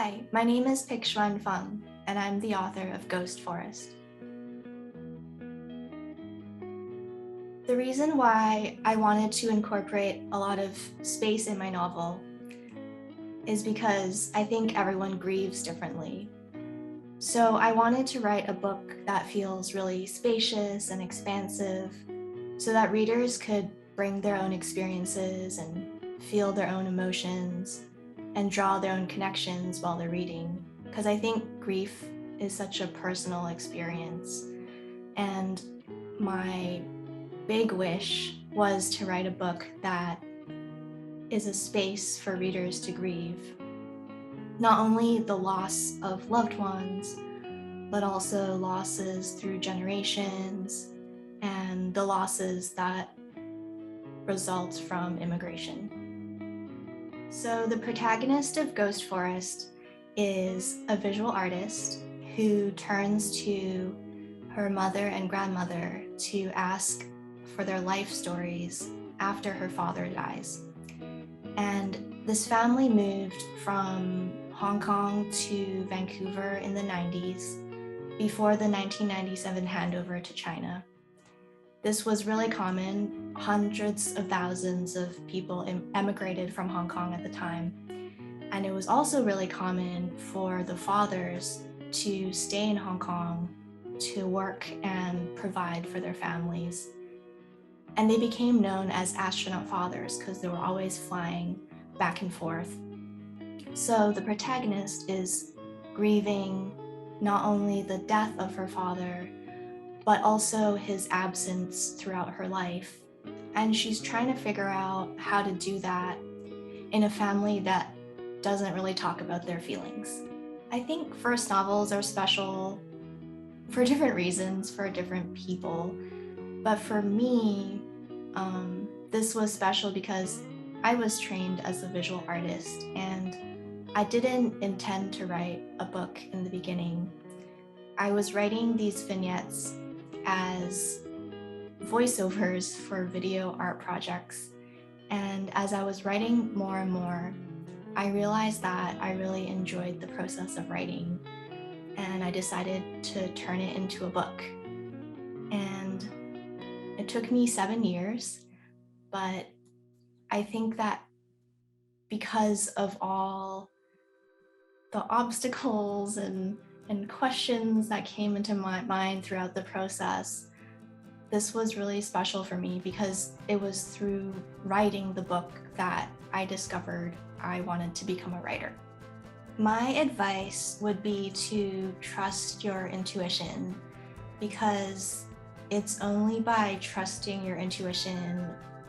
Hi, my name is Pik-Shuen Fung, and I'm the author of Ghost Forest. The reason why I wanted to incorporate a lot of space in my novel is because I think everyone grieves differently. So I wanted to write a book that feels really spacious and expansive so that readers could bring their own experiences and feel their own emotions and draw their own connections while they're reading. Because I think grief is such a personal experience. And my big wish was to write a book that is a space for readers to grieve. Not only the loss of loved ones, but also losses through generations and the losses that result from immigration. So the protagonist of Ghost Forest is a visual artist who turns to her mother and grandmother to ask for their life stories after her father dies. And this family moved from Hong Kong to Vancouver in the 90s before the 1997 handover to China. This was really common. Hundreds of thousands of people emigrated from Hong Kong at the time. And it was also really common for the fathers to stay in Hong Kong to work and provide for their families. And they became known as astronaut fathers because they were always flying back and forth. So the protagonist is grieving not only the death of her father, but also his absence throughout her life. And she's trying to figure out how to do that in a family that doesn't really talk about their feelings. I think first novels are special for different reasons for different people. But for me, this was special because I was trained as a visual artist and I didn't intend to write a book in the beginning. I was writing these vignettes as voiceovers for video art projects. And as I was writing more and more, I realized that I really enjoyed the process of writing. And I decided to turn it into a book. And it took me 7 years, but I think that because of all the obstacles and questions that came into my mind throughout the process, this was really special for me because it was through writing the book that I discovered I wanted to become a writer. My advice would be to trust your intuition, because it's only by trusting your intuition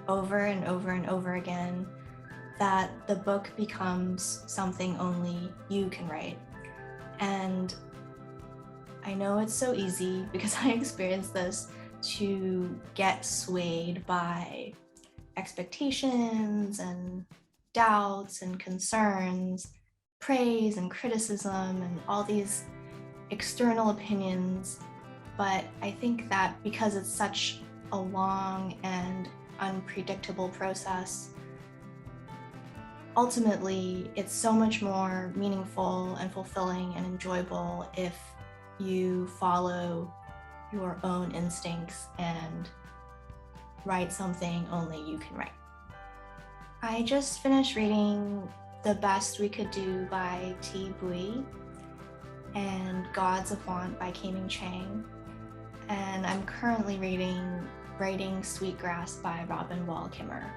over and over and over again that the book becomes something only you can write. And I know it's so easy, because I experienced this, to get swayed by expectations and doubts and concerns, praise and criticism, and all these external opinions. But I think that because it's such a long and unpredictable process, ultimately it's so much more meaningful and fulfilling and enjoyable if you follow your own instincts and write something only you can write. I just finished reading The Best We Could Do by T. Bui and Gods of Want by Kaiming Chang. And I'm currently reading Braiding Sweetgrass by Robin Wall Kimmer.